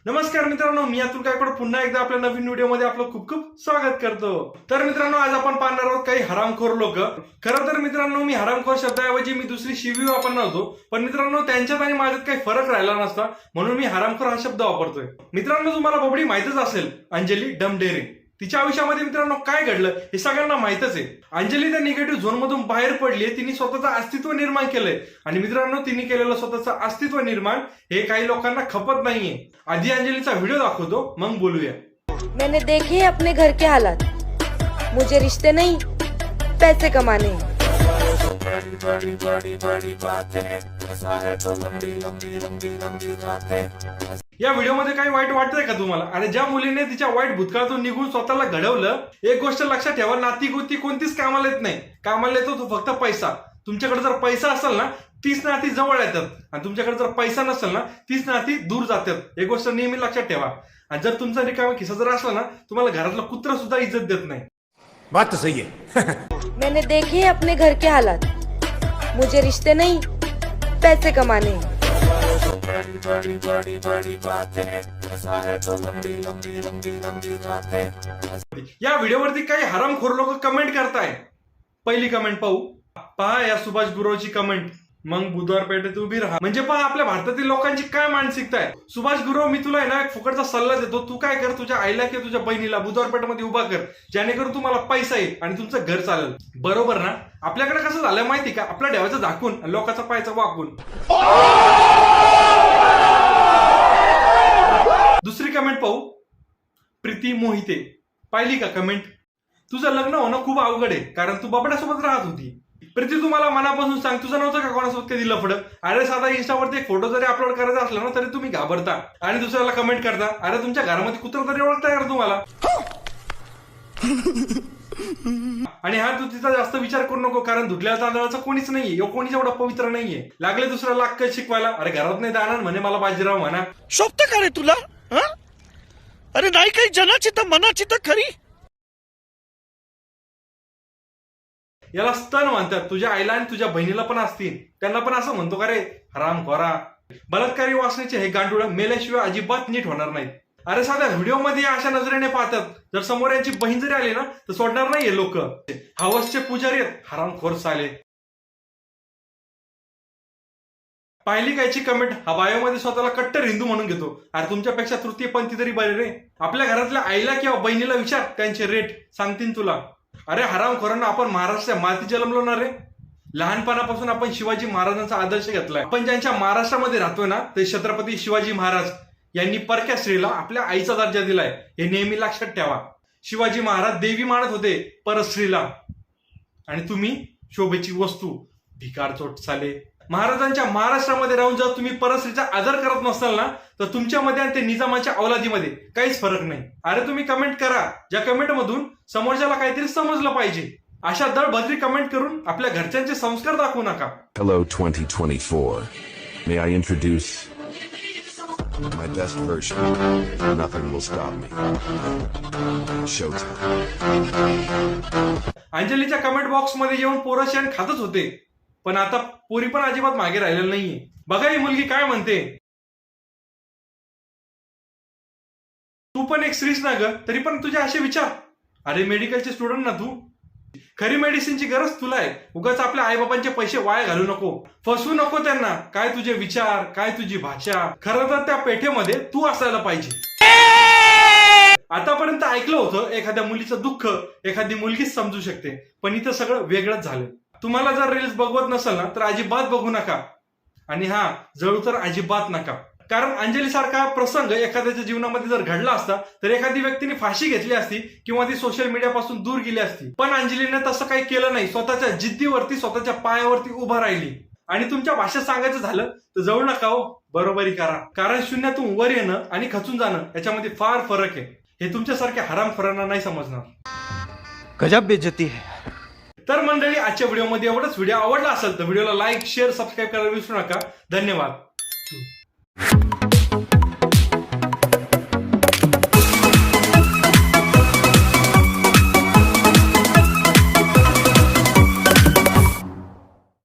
नमस्कार मित्रांनो, मी अतुल गायकवाड पुन्हा एकदा आपल्या नवीन व्हिडिओमध्ये आपलं खूप खूप स्वागत करतो। तर मित्रांनो, आज आपण पाहणार आहोत काही हरामखोर लोक। खरं तर मित्रांनो, मी हरामखोर शब्दाऐवजी मी दुसरी शिवी वापरणार होतो, पण मित्रांनो त्यांच्यात आणि माझ्यात काही फरक राहिला नसता, म्हणून मी हरामखोर हा शब्द वापरतोय। मित्रांनो, तुम्हाला बबडी माहितच असेल, अंजली डमडेरे। तिच्या आयुष्यामध्ये मित्रांनो काय घडलं हे सगळ्यांना माहितच आहे। अंजली त्या निगेटिव्ह झोन मधून बाहेर पडली, तिने स्वतःचं अस्तित्व निर्माण केलंय आणि मित्रांनो तिने केलेलं स्वतःचं अस्तित्व निर्माण हे काही लोकांना खपत नाहीये। आधी अंजलीचा व्हिडिओ दाखवतो, मग बोलूया। मैंने देखे अपने घर के हालात, मुझे रिश्ते नहीं पैसे कमाने हैं। या व्हिडिओमध्ये काही वाईट वाटतंय का तुम्हाला? आणि ज्या मुलीने तिच्या वाईट भूतकाळातून निघून स्वतःला घडवलं, एक गोष्ट लक्षात ठेवा, नाती गोती कोणतीच कामाला येत नाही। कामाला येतो तो फक्त पैसा। तुमच्याकडे जर पैसा असेल ना, तीच नाती जवळ येतात, आणि तुमच्याकडे जर पैसा नसेल ना, तीच नाती दूर जातात। एक गोष्ट नेहमी लक्षात ठेवा। आणि जर तुमचा रिकामा खिसा जर असला ना, तुम्हाला घरातला कुत्रा सुद्धा इज्जत देत नाही। बात तो सही है। मैंने देखे अपने घर के हालात, मुझे रिश्ते नहीं पैसे कमाने हैं। या व्हिडिओवरती काही हरामखोर लोक कमेंट करताय। पहिली कमेंट पाहू, पहा या सुभाष गुरुची कमेंट, मग बुधवार पेठेत उभी राहा। म्हणजे पहा आपल्या भारतातील लोकांची काय मानसिकता आहे। सुभाष गुरु, मी तुला आहे ना एक फुकटचा सल्ला देतो, तू काय कर, तुझ्या आईला किंवा तुझ्या बहिणीला बुधवार पेठेमध्ये उभा कर, जेणेकरून तुम्हाला पैसा येईल आणि तुमचं घर चालेल। बरोबर ना? आपल्याकडे कसं झालं माहिती का, आपल्या देवाचं झाकून लोकांचा पायचा वाकून। दुसरी कमेंट पाहू, प्रीती मोहिते। पाहिली का कमेंट? तुझं लग्न होणं खूप अवघड आहे, कारण तू बाबड्यासोबत राहत होती। प्रीती, तुम्हाला मनापासून सांग, तुझं नव्हतं का कोणासोबत कधी लफडं? अरे साधा इंस्टावरती एक फोटो जरी अपलोड करायचा असला ना, तरी तुम्ही घाबरता आणि दुसऱ्याला कमेंट करता। अरे तुमच्या घरामध्ये कुत्रा तरी ओळखताय का तुम्हाला? आणि हा, तू तिचा जास्त विचार करू नको, कारण धुतल्या तांदळाचा कोणीच नाहीये, कोणीच एवढा पवित्र नाहीये। लागले दुसऱ्याला अक्कल शिकवायला, अरे घरात नाही जाणार म्हणे मला बाजीराव म्हणा। शोभत का रे तुला? अरे नाही काही जनाची तर मनाची तर खरी। याला स्तन म्हणतात। तुझ्या आईला आणि तुझ्या बहिणीला पण असतील, त्यांना पण असं म्हणतो का रे हरामखोरा? बलात्कारी वासनेचे हे गांडूळ मेल्याशिवाय अजिबात नीट होणार नाहीत। अरे साध्या व्हिडिओमध्ये अशा नजरेने पाहतात, जर समोर यांची बहीण जरी आली ना तर सोडणार नाहीये लोक। हवसचे पुजारी आहेत हरामखोर साले। पाहिली कायची कमेंट, हा बायोमध्ये स्वतःला कट्टर हिंदू म्हणून घेतो। अरे तुमच्यापेक्षा तृतीयपंथी तरी बरे रे। आपल्या घरातल्या आईला किंवा बहिणीला विचार, त्यांचे रेट सांगतील तुला। अरे हरामखोरांना, आपण महाराष्ट्राच्या माती जन्मलो ना रे। लहानपणापासून आपण शिवाजी महाराजांचा आदर्श घेतलाय। आपण ज्यांच्या महाराष्ट्रामध्ये राहतोय ना, ते छत्रपती शिवाजी महाराज यांनी परक्या स्त्रीला आपल्या आईचा दर्जा दिलाय, हे नेहमी लक्षात ठेवा। शिवाजी महाराज देवी मानत होते परस्त्रीला, आणि तुम्ही शोभेची वस्तू, भिकारचोट साले। महाराजांच्या महाराष्ट्रामध्ये राहून जर तुम्ही परस्त्रीचा आदर करत नसाल ना, तर तुमच्यामध्ये आणि ते निजामाच्या औलादीमध्ये काहीच फरक नाही। अरे तुम्ही कमेंट करा, ज्या कमेंट मधून समोरच्याला काहीतरी समजलं पाहिजे। अशा दळभद्री कमेंट करून आपल्या घरच्यांचे संस्कार दाखवू नका। Hello 2024. May I introduce my best version? Nothing will stop me. Showtime. अंजलीच्या कमेंट बॉक्स मध्ये येऊन पोरं शेण खातच होते, पण आता पोरी पण अजिबात मागे राहिलेलं नाहीये। बघा ही मुलगी काय म्हणते, तू पण एक स्त्रीच ना ग, तरी पण तुझे असे विचार। अरे मेडिकलचे स्टुडंट ना तू, खरी मेडिसिनची गरज तुला आहे। उगाच आपल्या आईबापांचे पैसे वाया घालू नको, फसवू नको त्यांना। काय तुझे विचार, काय तुझी भाषा, खरं तर त्या पेठेमध्ये तू असायला पाहिजे। आतापर्यंत ऐकलं होतं एखाद्या मुलीचं दुःख एखादी मुलगीच समजू शकते, पण इथं सगळं वेगळंच झालं। तुम्हाला जर रील्स बघवत नसेल ना, तर अजिबात बघू नका, आणि हा, जळू तर अजिबात नका। कारण अंजली सारखा प्रसंग एखाद्याच्या जीवनामध्ये जर घडला असता, तर एखादी व्यक्तीने फाशी घेतली असती किंवा ती सोशल मीडियापासून दूर गेली असती, पण अंजलीने तसं काही केलं नाही। स्वतःच्या जिद्दीवरती, स्वतःच्या पायावरती उभा राहिली। आणि तुमच्या भाषेत सांगायचं झालं तर जळू नका हो, बरोबरी करा, कारण शून्यातून वर येणं आणि खचून जाणं याच्यामध्ये फार फरक आहे। हे तुमच्यासारख्या हरामखोरांना नाही समजणार। गजब बेइज्जती है। तर मंडळी, आजच्या व्हिडिओमध्ये एवढंच। व्हिडिओ आवडला असेल तर व्हिडिओला लाईक, शेअर, सबस्क्राईब करायला विसरू नका। धन्यवाद।